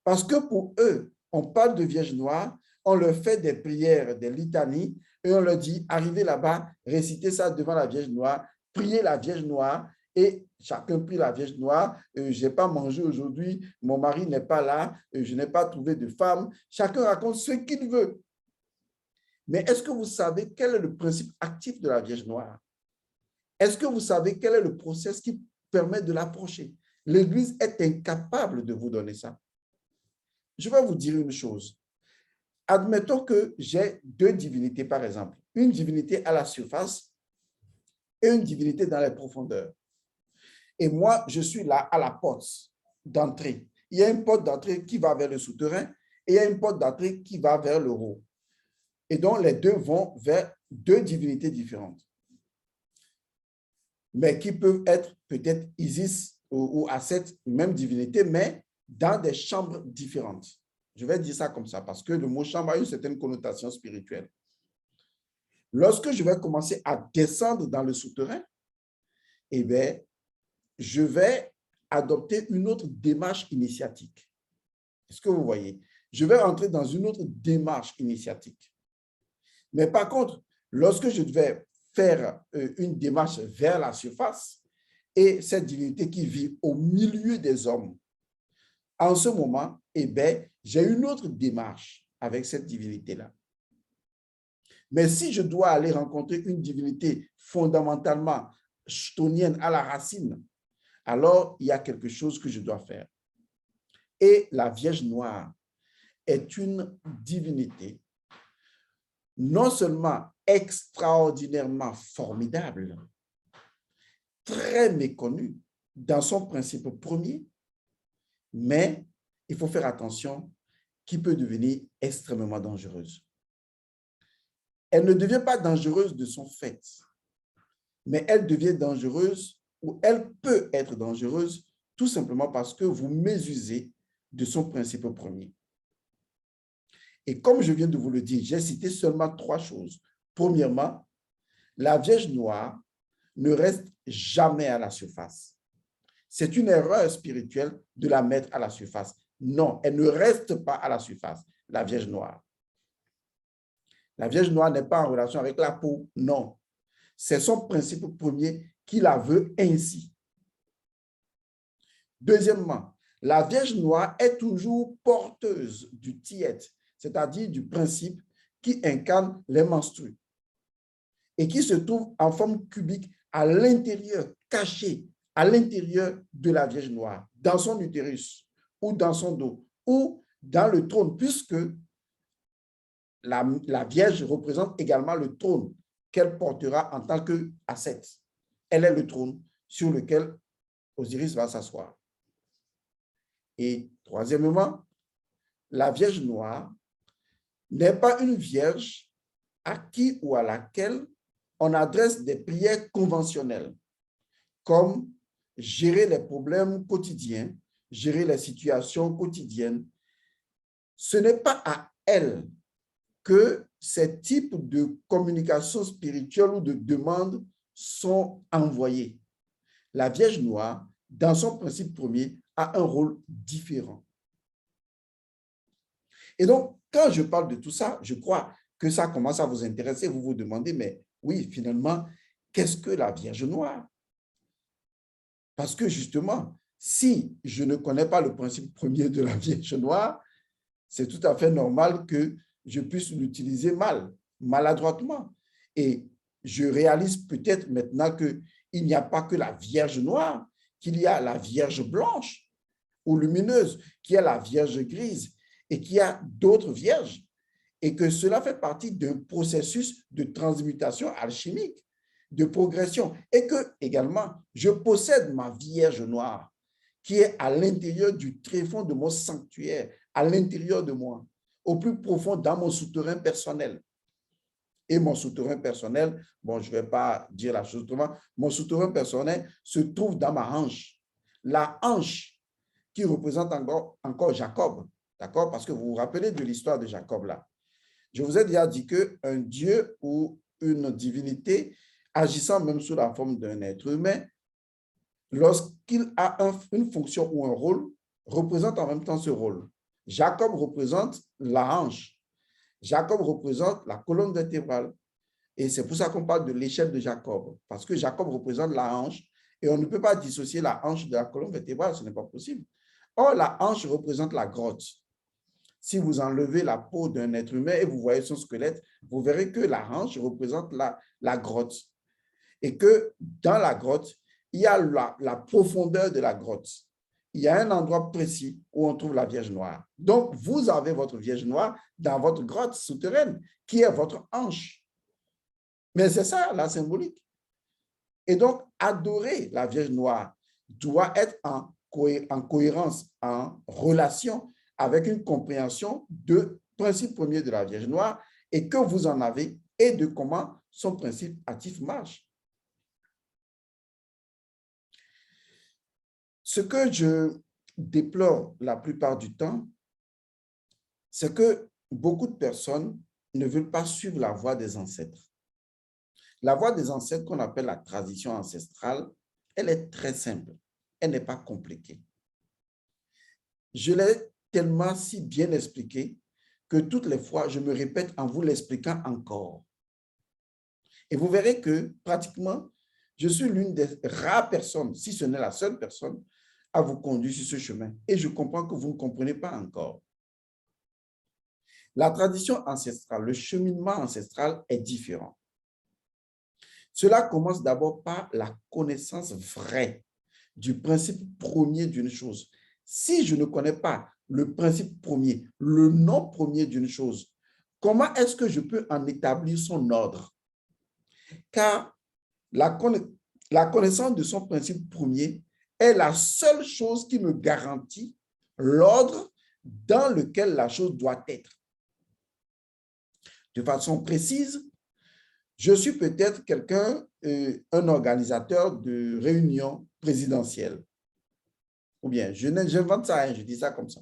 Parce que pour eux, on parle de Vierge noire, on leur fait des prières, des litanies, et on leur dit, arrivez là-bas, récitez ça devant la Vierge noire, priez la Vierge noire, et chacun prie la Vierge noire. Je n'ai pas mangé aujourd'hui, mon mari n'est pas là, je n'ai pas trouvé de femme. Chacun raconte ce qu'il veut. Mais est-ce que vous savez quel est le principe actif de la Vierge noire? Est-ce que vous savez quel est le processus qui permet de l'approcher? L'Église est incapable de vous donner ça. Je vais vous dire une chose. Admettons que j'ai deux divinités, par exemple. Une divinité à la surface et une divinité dans les profondeurs. Et moi, je suis là à la porte d'entrée. Il y a une porte d'entrée qui va vers le souterrain et il y a une porte d'entrée qui va vers le haut. Et donc, les deux vont vers deux divinités différentes. Mais qui peuvent être peut-être Isis ou Asset, même divinité, mais dans des chambres différentes. Je vais dire ça comme ça parce que le mot chambre a une certaine connotation spirituelle. Lorsque je vais commencer à descendre dans le souterrain, eh bien, je vais adopter une autre démarche initiatique. Est-ce que vous voyez? Je vais entrer dans une autre démarche initiatique. Mais par contre, lorsque je vais faire une démarche vers la surface et cette divinité qui vit au milieu des hommes, en ce moment, eh bien, j'ai une autre démarche avec cette divinité-là. Mais si je dois aller rencontrer une divinité fondamentalement chtonienne à la racine, alors il y a quelque chose que je dois faire. Et la Vierge noire est une divinité non seulement extraordinairement formidable, très méconnue dans son principe premier, mais il faut faire attention, qui peut devenir extrêmement dangereuse. Elle ne devient pas dangereuse de son fait, mais elle devient dangereuse ou elle peut être dangereuse tout simplement parce que vous mésusez de son principe premier. Et comme je viens de vous le dire, j'ai cité seulement trois choses. Premièrement, la Vierge noire ne reste jamais à la surface. C'est une erreur spirituelle de la mettre à la surface. Non, elle ne reste pas à la surface, la Vierge noire. La Vierge noire n'est pas en relation avec la peau, non. C'est son principe premier qui la veut ainsi. Deuxièmement, la Vierge noire est toujours porteuse du tiet, c'est-à-dire du principe qui incarne les menstrues et qui se trouve en forme cubique à l'intérieur, caché à l'intérieur de la Vierge noire, dans son utérus ou dans son dos ou dans le trône, puisque la Vierge représente également le trône qu'elle portera en tant qu'ascète. Elle est le trône sur lequel Osiris va s'asseoir. Et troisièmement, la Vierge noire n'est pas une vierge à qui ou à laquelle on adresse des prières conventionnelles, comme gérer les problèmes quotidiens, gérer les situations quotidiennes. Ce n'est pas à elle que ces types de communications spirituelles ou de demandes sont envoyés. La Vierge noire, dans son principe premier, a un rôle différent. Et donc, quand je parle de tout ça, je crois que ça commence à vous intéresser. Vous vous demandez, mais oui, finalement, qu'est-ce que la Vierge noire? Parce que justement, si je ne connais pas le principe premier de la Vierge noire, c'est tout à fait normal que je puisse l'utiliser maladroitement. Et je réalise peut-être maintenant qu'il n'y a pas que la Vierge noire, qu'il y a la Vierge blanche ou lumineuse, qu'il y a la Vierge grise et qu'il y a d'autres vierges, et que cela fait partie d'un processus de transmutation alchimique, de progression, et que également, je possède ma Vierge noire qui est à l'intérieur du tréfonds de mon sanctuaire, à l'intérieur de moi, au plus profond dans mon souterrain personnel. Et mon souterrain personnel, bon, je ne vais pas dire la chose autrement, mon souterrain personnel se trouve dans ma hanche. La hanche qui représente encore Jacob, d'accord? Parce que vous vous rappelez de l'histoire de Jacob là. Je vous ai déjà dit qu'un dieu ou une divinité agissant même sous la forme d'un être humain, lorsqu'il a une fonction ou un rôle, représente en même temps ce rôle. Jacob représente la hanche. Jacob représente la colonne vertébrale. Et c'est pour ça qu'on parle de l'échelle de Jacob, parce que Jacob représente la hanche et on ne peut pas dissocier la hanche de la colonne vertébrale, ce n'est pas possible. Or, la hanche représente la grotte. Si vous enlevez la peau d'un être humain et vous voyez son squelette, vous verrez que la hanche représente la grotte. Et que dans la grotte, il y a la profondeur de la grotte. Il y a un endroit précis où on trouve la Vierge noire. Donc, vous avez votre Vierge noire dans votre grotte souterraine, qui est votre hanche. Mais c'est ça, la symbolique. Et donc, adorer la Vierge noire doit être en cohérence, en relation avec une compréhension du principe premier de la Vierge noire et que vous en avez et de comment son principe actif marche. Ce que je déplore la plupart du temps, c'est que beaucoup de personnes ne veulent pas suivre la voie des ancêtres. La voie des ancêtres qu'on appelle la tradition ancestrale, elle est très simple. Elle n'est pas compliquée. Je l'ai tellement si bien expliqué que toutes les fois, je me répète en vous l'expliquant encore. Et vous verrez que pratiquement, je suis l'une des rares personnes, si ce n'est la seule personne, à vous conduire sur ce chemin. Et je comprends que vous ne comprenez pas encore. La tradition ancestrale, le cheminement ancestral est différent. Cela commence d'abord par la connaissance vraie du principe premier d'une chose. Si je ne connais pas le principe premier, le nom premier d'une chose, comment est-ce que je peux en établir son ordre? Car la connaissance de son principe premier est la seule chose qui me garantit l'ordre dans lequel la chose doit être. De façon précise, je suis peut-être quelqu'un, un organisateur de réunions présidentielles. Ou bien, j'invente ça, hein, je dis ça comme ça.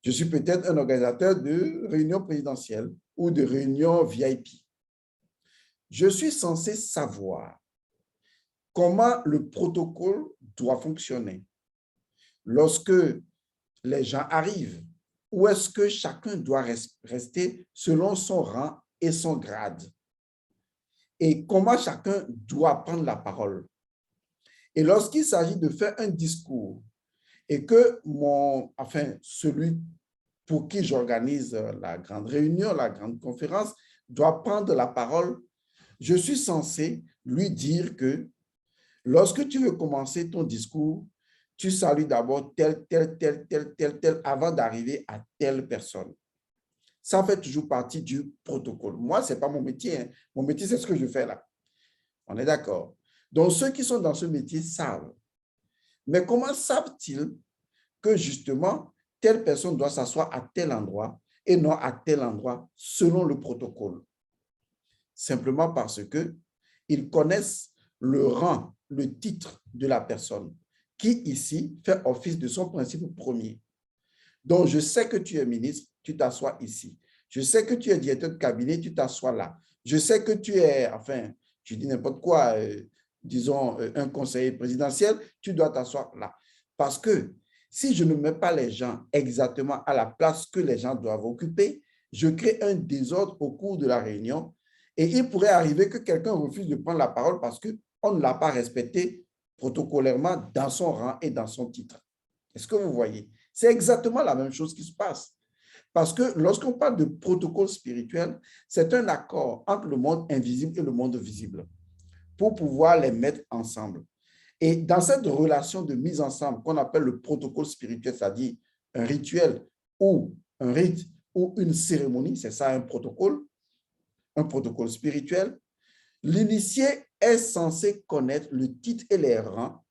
Je suis peut-être un organisateur de réunions présidentielles ou de réunions VIP. Je suis censé savoir comment le protocole doit fonctionner. Lorsque les gens arrivent, où est-ce que chacun doit rester selon son rang et son grade? Et comment chacun doit prendre la parole? Et lorsqu'il s'agit de faire un discours et que celui pour qui j'organise la grande réunion, la grande conférence, doit prendre la parole, je suis censé lui dire que lorsque tu veux commencer ton discours, tu salues d'abord tel, avant d'arriver à telle personne. Ça fait toujours partie du protocole. Moi, ce n'est pas mon métier. Hein. Mon métier, c'est ce que je fais là. On est d'accord. Donc, ceux qui sont dans ce métier savent. Mais comment savent-ils que justement, telle personne doit s'asseoir à tel endroit et non à tel endroit selon le protocole? Simplement parce qu'ils connaissent le rang, le titre de la personne qui ici fait office de son principe premier. Donc, je sais que tu es ministre, tu t'assois ici. Je sais que tu es directeur de cabinet, tu t'assois là. Je sais que tu es, enfin, je dis n'importe quoi, disons, un conseiller présidentiel, tu dois t'asseoir là. Parce que si je ne mets pas les gens exactement à la place que les gens doivent occuper, je crée un désordre au cours de la réunion et il pourrait arriver que quelqu'un refuse de prendre la parole parce qu'on ne l'a pas respecté protocolairement dans son rang et dans son titre. Est-ce que vous voyez? C'est exactement la même chose qui se passe. Parce que lorsqu'on parle de protocole spirituel, c'est un accord entre le monde invisible et le monde visible pour pouvoir les mettre ensemble. Et dans cette relation de mise ensemble qu'on appelle le protocole spirituel, c'est-à-dire un rituel ou un rite ou une cérémonie, c'est ça un protocole spirituel, l'initié est censé connaître le titre et les rangs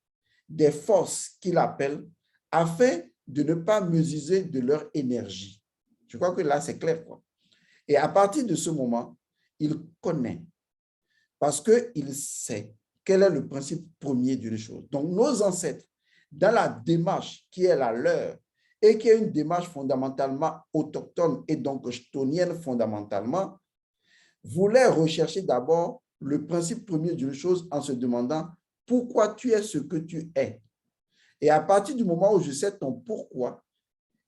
des forces qu'il appelle afin de ne pas mesurer de leur énergie. Je crois que là, c'est clair, quoi. Et à partir de ce moment, il connaît parce qu'il sait quel est le principe premier d'une chose. Donc, nos ancêtres, dans la démarche qui est la leur et qui est une démarche fondamentalement autochtone et donc chtonienne fondamentalement, voulaient rechercher d'abord le principe premier d'une chose en se demandant pourquoi tu es ce que tu es. Et à partir du moment où je sais ton pourquoi,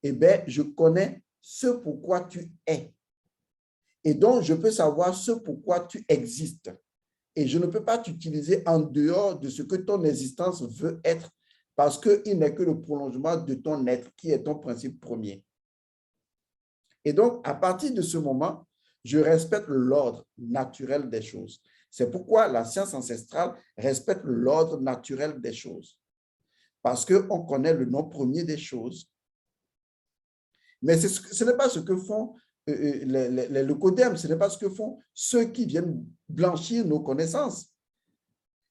eh bien, je connais ce pourquoi tu es. Et donc, je peux savoir ce pourquoi tu existes. Et je ne peux pas t'utiliser en dehors de ce que ton existence veut être parce qu'il n'est que le prolongement de ton être qui est ton principe premier. Et donc, à partir de ce moment, je respecte l'ordre naturel des choses. C'est pourquoi la science ancestrale respecte l'ordre naturel des choses. Parce qu'on connaît le nom premier des choses. Mais ce n'est pas ce que font les leucodèmes, ce n'est pas ce que font ceux qui viennent blanchir nos connaissances.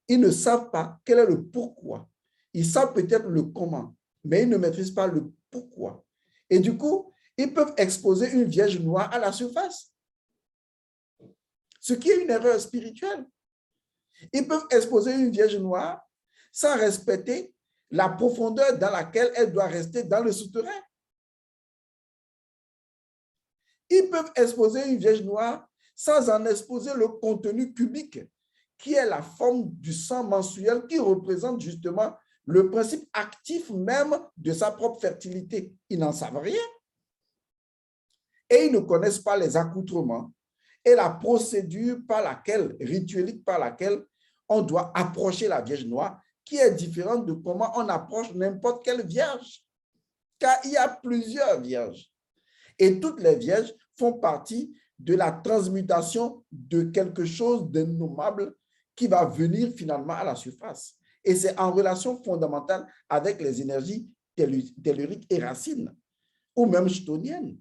Ils ne savent pas quel est le pourquoi. Ils savent peut-être le comment, mais ils ne maîtrisent pas le pourquoi. Et du coup, ils peuvent exposer une vierge noire à la surface, ce qui est une erreur spirituelle. Ils peuvent exposer une vierge noire sans respecter la profondeur dans laquelle elle doit rester dans le souterrain. Ils peuvent exposer une vierge noire sans en exposer le contenu cubique, qui est la forme du sang mensuel qui représente justement le principe actif même de sa propre fertilité. Ils n'en savent rien. Et ils ne connaissent pas les accoutrements et la procédure par laquelle, rituelique par laquelle on doit approcher la Vierge Noire, qui est différente de comment on approche n'importe quelle vierge. Car il y a plusieurs vierges. Et toutes les vierges font partie de la transmutation de quelque chose d'innommable qui va venir finalement à la surface. Et c'est en relation fondamentale avec les énergies telluriques et racines, ou même chtoniennes.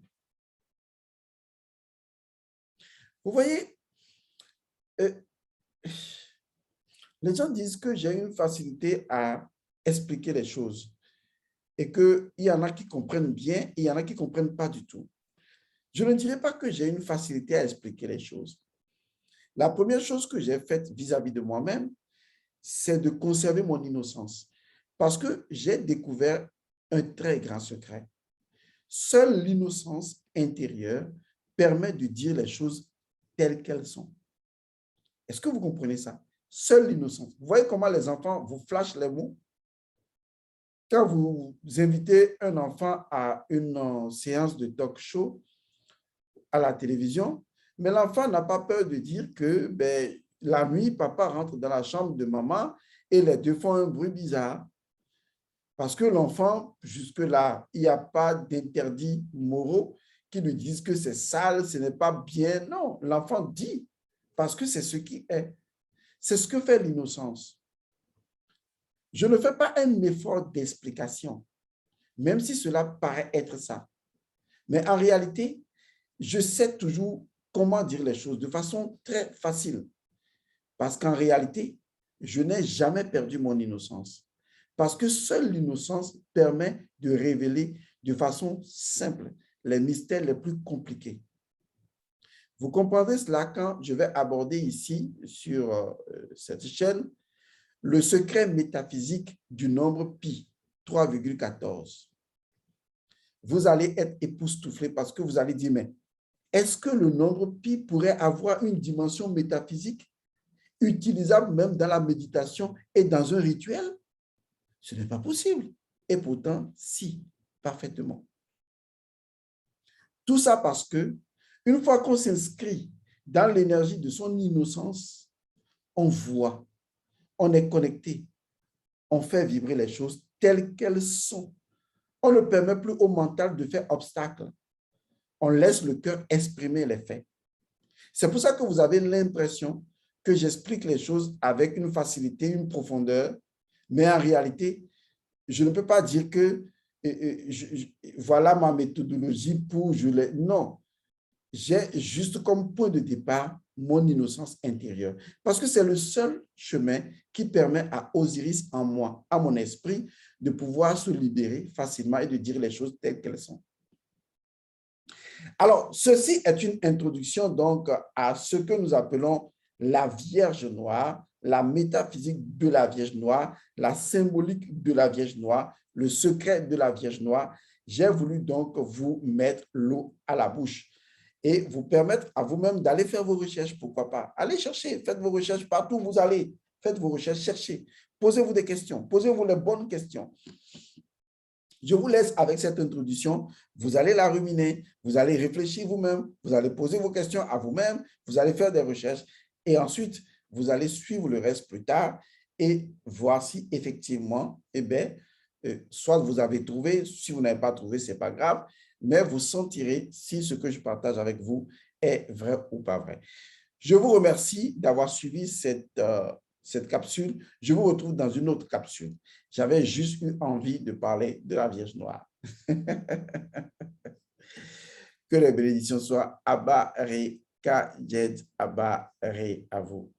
Vous voyez, les gens disent que j'ai une facilité à expliquer les choses et qu'il y en a qui comprennent bien et il y en a qui ne comprennent pas du tout. Je ne dirais pas que j'ai une facilité à expliquer les choses. La première chose que j'ai faite vis-à-vis de moi-même, c'est de conserver mon innocence. Parce que j'ai découvert un très grand secret. Seule l'innocence intérieure permet de dire les choses telles qu'elles sont. Est-ce que vous comprenez ça? Seule l'innocence. Vous voyez comment les enfants vous flashent les mots? Quand vous invitez un enfant à une séance de talk show à la télévision, mais l'enfant n'a pas peur de dire que la nuit, papa rentre dans la chambre de maman et les deux font un bruit bizarre. Parce que l'enfant, jusque-là, il n'y a pas d'interdits moraux qui lui disent que c'est sale, ce n'est pas bien. Non, l'enfant dit parce que c'est ce qui est. C'est ce que fait l'innocence. Je ne fais pas un effort d'explication, même si cela paraît être ça. Mais en réalité, je sais toujours comment dire les choses de façon très facile. Parce qu'en réalité, je n'ai jamais perdu mon innocence. Parce que seule l'innocence permet de révéler de façon simple les mystères les plus compliqués. Vous comprendrez cela quand je vais aborder ici, sur cette chaîne, le secret métaphysique du nombre pi, 3,14. Vous allez être époustouflé parce que vous allez dire, mais est-ce que le nombre pi pourrait avoir une dimension métaphysique utilisable même dans la méditation et dans un rituel? Ce n'est pas possible. Et pourtant, si, parfaitement. Tout ça parce que, une fois qu'on s'inscrit dans l'énergie de son innocence, on voit, on est connecté, on fait vibrer les choses telles qu'elles sont. On ne permet plus au mental de faire obstacle. On laisse le cœur exprimer les faits. C'est pour ça que vous avez l'impression que j'explique les choses avec une facilité, une profondeur, mais en réalité, je ne peux pas dire que voilà ma méthodologie pour je les... Non, j'ai juste comme point de départ mon innocence intérieure. Parce que c'est le seul chemin qui permet à Osiris en moi, à mon esprit, de pouvoir se libérer facilement et de dire les choses telles qu'elles sont. Alors, ceci est une introduction donc à ce que nous appelons la Vierge Noire, la métaphysique de la Vierge Noire, la symbolique de la Vierge Noire, le secret de la Vierge Noire. J'ai voulu donc vous mettre l'eau à la bouche et vous permettre à vous-même d'aller faire vos recherches, pourquoi pas. Allez chercher, faites vos recherches partout où vous allez, faites vos recherches, cherchez, posez-vous des questions, posez-vous les bonnes questions. Je vous laisse avec cette introduction. Vous allez la ruminer, vous allez réfléchir vous-même, vous allez poser vos questions à vous-même, vous allez faire des recherches et ensuite, vous allez suivre le reste plus tard et voir si effectivement, soit vous avez trouvé, si vous n'avez pas trouvé, ce n'est pas grave, mais vous sentirez si ce que je partage avec vous est vrai ou pas vrai. Je vous remercie d'avoir suivi cette capsule. Je vous retrouve dans une autre capsule. J'avais juste eu envie de parler de la Vierge Noire. Que les bénédictions soient Abba Re Ka Jed Abba Re à vous.